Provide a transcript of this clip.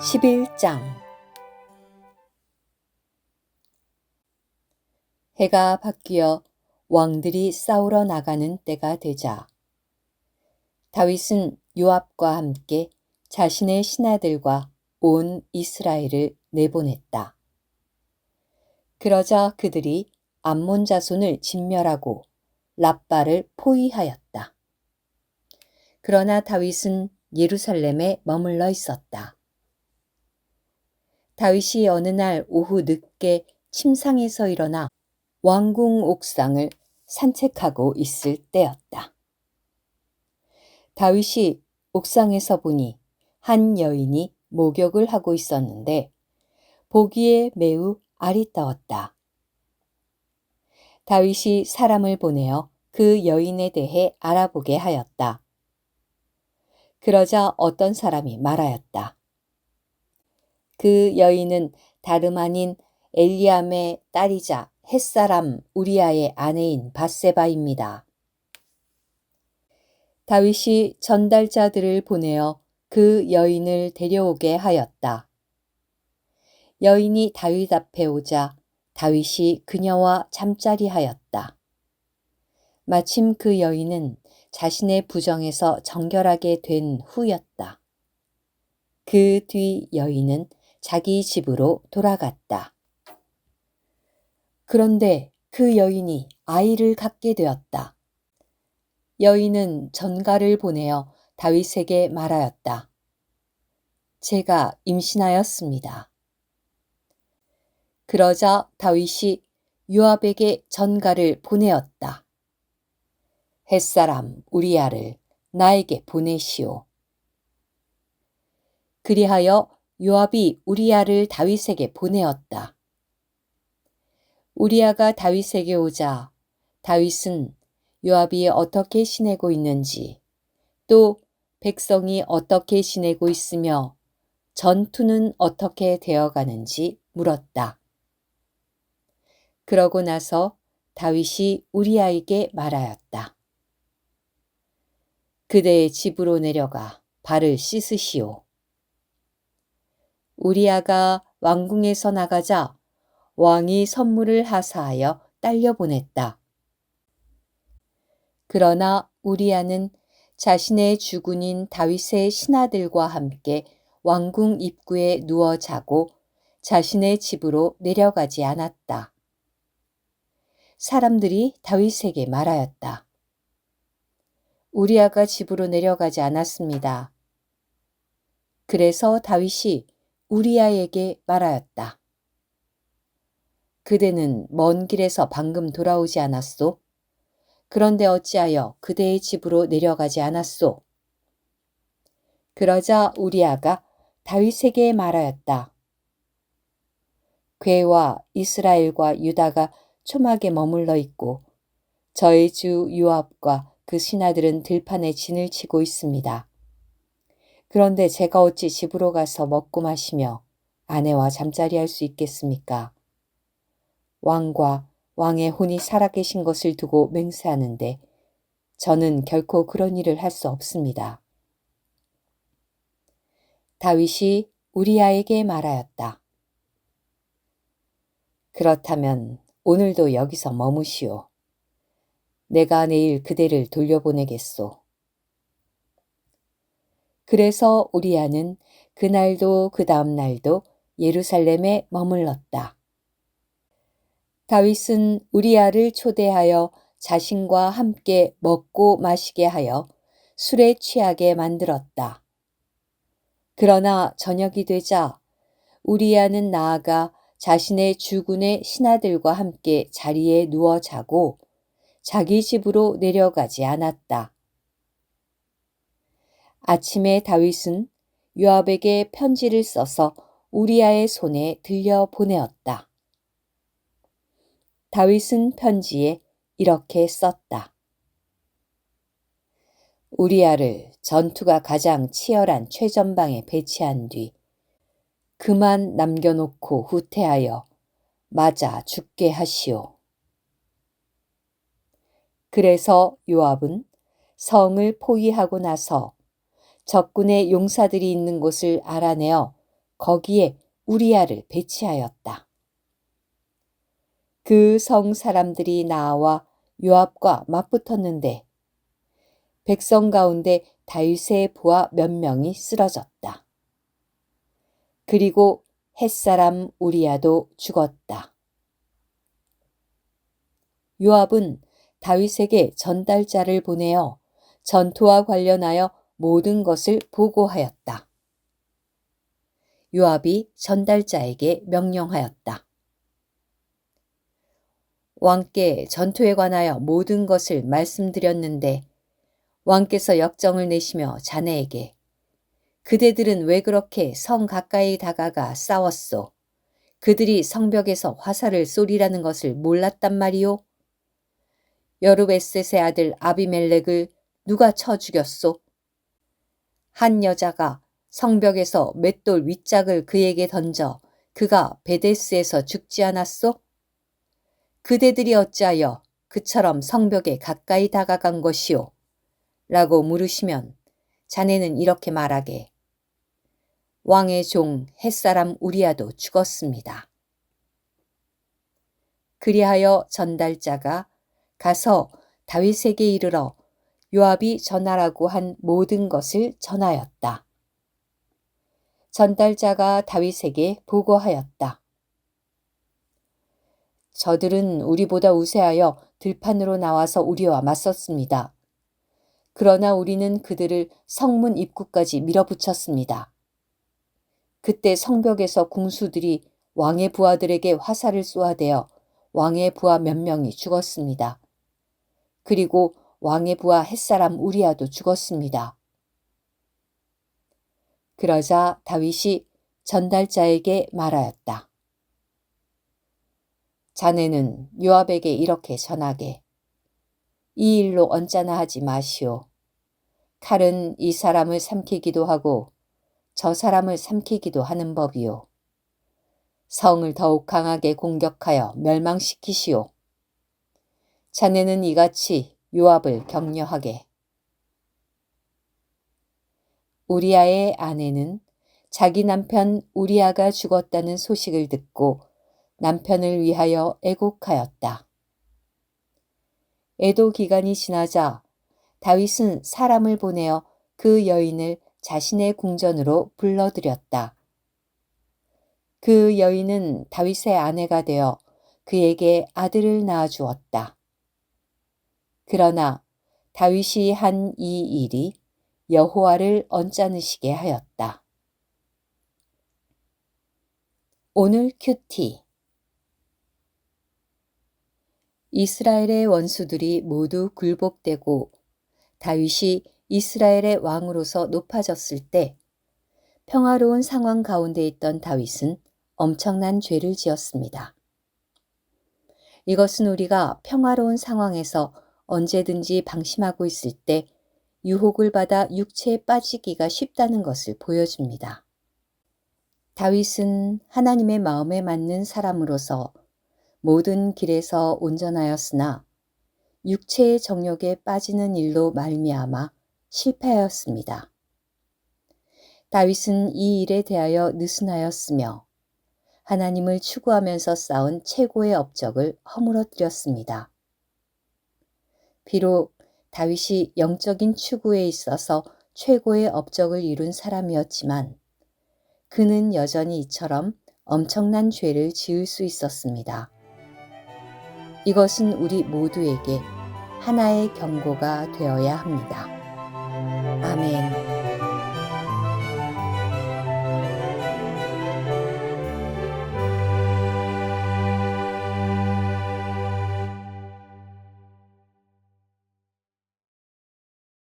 11장. 해가 바뀌어 왕들이 싸우러 나가는 때가 되자 다윗은 요압과 함께 자신의 신하들과 온 이스라엘을 내보냈다. 그러자 그들이 암몬 자손을 진멸하고 랍바를 포위하였다. 그러나 다윗은 예루살렘에 머물러 있었다. 다윗이 어느 날 오후 늦게 침상에서 일어나 왕궁 옥상을 산책하고 있을 때였다. 다윗이 옥상에서 보니 한 여인이 목욕을 하고 있었는데 보기에 매우 아리따웠다. 다윗이 사람을 보내어 그 여인에 대해 알아보게 하였다. 그러자 어떤 사람이 말하였다. 그 여인은 다름 아닌 엘리암의 딸이자 햇사람 우리아의 아내인 밧세바입니다. 다윗이 전달자들을 보내어 그 여인을 데려오게 하였다. 여인이 다윗 앞에 오자 다윗이 그녀와 잠자리하였다. 마침 그 여인은 자신의 부정에서 정결하게 된 후였다. 그 뒤 여인은 자기 집으로 돌아갔다. 그런데 그 여인이 아이를 갖게 되었다. 여인은 전가를 보내어 다윗에게 말하였다. 제가 임신하였습니다. 그러자 다윗이 요압에게 전가를 보내었다. 햇사람 우리아를 나에게 보내시오. 그리하여 요압이 우리아를 다윗에게 보내었다. 우리아가 다윗에게 오자 다윗은 요압이 어떻게 지내고 있는지 또 백성이 어떻게 지내고 있으며 전투는 어떻게 되어가는지 물었다. 그러고 나서 다윗이 우리아에게 말하였다. 그대의 집으로 내려가 발을 씻으시오. 우리아가 왕궁에서 나가자 왕이 선물을 하사하여 딸려보냈다. 그러나 우리아는 자신의 주군인 다윗의 신하들과 함께 왕궁 입구에 누워 자고 자신의 집으로 내려가지 않았다. 사람들이 다윗에게 말하였다. 우리아가 집으로 내려가지 않았습니다. 그래서 다윗이 우리아에게 말하였다. 그대는 먼 길에서 방금 돌아오지 않았소? 그런데 어찌하여 그대의 집으로 내려가지 않았소? 그러자 우리아가 다윗에게 말하였다. 괴와 이스라엘과 유다가 초막에 머물러 있고 저의 주 요압과 그 신하들은 들판에 진을 치고 있습니다. 그런데 제가 어찌 집으로 가서 먹고 마시며 아내와 잠자리할 수 있겠습니까? 왕과 왕의 혼이 살아계신 것을 두고 맹세하는데 저는 결코 그런 일을 할 수 없습니다. 다윗이 우리아에게 말하였다. 그렇다면 오늘도 여기서 머무시오. 내가 내일 그대를 돌려보내겠소. 그래서 우리아는 그날도 그 다음 날도 예루살렘에 머물렀다. 다윗은 우리아를 초대하여 자신과 함께 먹고 마시게 하여 술에 취하게 만들었다. 그러나 저녁이 되자 우리아는 나아가 자신의 주군의 신하들과 함께 자리에 누워 자고 자기 집으로 내려가지 않았다. 아침에 다윗은 요압에게 편지를 써서 우리아의 손에 들려 보내었다. 다윗은 편지에 이렇게 썼다. 우리아를 전투가 가장 치열한 최전방에 배치한 뒤 그만 남겨놓고 후퇴하여 맞아 죽게 하시오. 그래서 요압은 성을 포위하고 나서 적군의 용사들이 있는 곳을 알아내어 거기에 우리야를 배치하였다. 그 성 사람들이 나와 요압과 맞붙었는데 백성 가운데 다윗의 부하 몇 명이 쓰러졌다. 그리고 햇사람 우리야도 죽었다. 요압은 다윗에게 전달자를 보내어 전투와 관련하여 모든 것을 보고하였다. 요압이 전달자에게 명령하였다. 왕께 전투에 관하여 모든 것을 말씀드렸는데 왕께서 역정을 내시며 자네에게 그대들은 왜 그렇게 성 가까이 다가가 싸웠소? 그들이 성벽에서 화살을 쏘리라는 것을 몰랐단 말이오? 여루베셋의 아들 아비멜렉을 누가 쳐 죽였소? 한 여자가 성벽에서 맷돌 윗짝을 그에게 던져 그가 베데스에서 죽지 않았소? 그대들이 어찌하여 그처럼 성벽에 가까이 다가간 것이오? 라고 물으시면 자네는 이렇게 말하게. 왕의 종 햇사람 우리야도 죽었습니다. 그리하여 전달자가 가서 다윗에게 이르러 요압이 전하라고 한 모든 것을 전하였다. 전달자가 다윗에게 보고하였다. 저들은 우리보다 우세하여 들판으로 나와서 우리와 맞섰습니다. 그러나 우리는 그들을 성문 입구까지 밀어붙였습니다. 그때 성벽에서 궁수들이 왕의 부하들에게 화살을 쏘아대어 왕의 부하 몇 명이 죽었습니다. 그리고 왕의 부하 햇사람 우리야도 죽었습니다. 그러자 다윗이 전달자에게 말하였다. 자네는 요압에게 이렇게 전하게. 이 일로 언짢아 하지 마시오. 칼은 이 사람을 삼키기도 하고 저 사람을 삼키기도 하는 법이요. 성을 더욱 강하게 공격하여 멸망시키시오. 자네는 이같이 요압을 격려하게. 우리야의 아내는 자기 남편 우리야가 죽었다는 소식을 듣고 남편을 위하여 애곡하였다. 애도 기간이 지나자 다윗은 사람을 보내어 그 여인을 자신의 궁전으로 불러들였다. 그 여인은 다윗의 아내가 되어 그에게 아들을 낳아주었다. 그러나 다윗이 한 이 일이 여호와를 언짢으시게 하였다. 오늘 큐티. 이스라엘의 원수들이 모두 굴복되고 다윗이 이스라엘의 왕으로서 높아졌을 때 평화로운 상황 가운데 있던 다윗은 엄청난 죄를 지었습니다. 이것은 우리가 평화로운 상황에서 언제든지 방심하고 있을 때 유혹을 받아 육체에 빠지기가 쉽다는 것을 보여줍니다. 다윗은 하나님의 마음에 맞는 사람으로서 모든 길에서 온전하였으나 육체의 정욕에 빠지는 일로 말미암아 실패하였습니다. 다윗은 이 일에 대하여 느슨하였으며 하나님을 추구하면서 쌓은 최고의 업적을 허물어뜨렸습니다. 비록 다윗이 영적인 추구에 있어서 최고의 업적을 이룬 사람이었지만 그는 여전히 이처럼 엄청난 죄를 지을 수 있었습니다. 이것은 우리 모두에게 하나의 경고가 되어야 합니다. 아멘.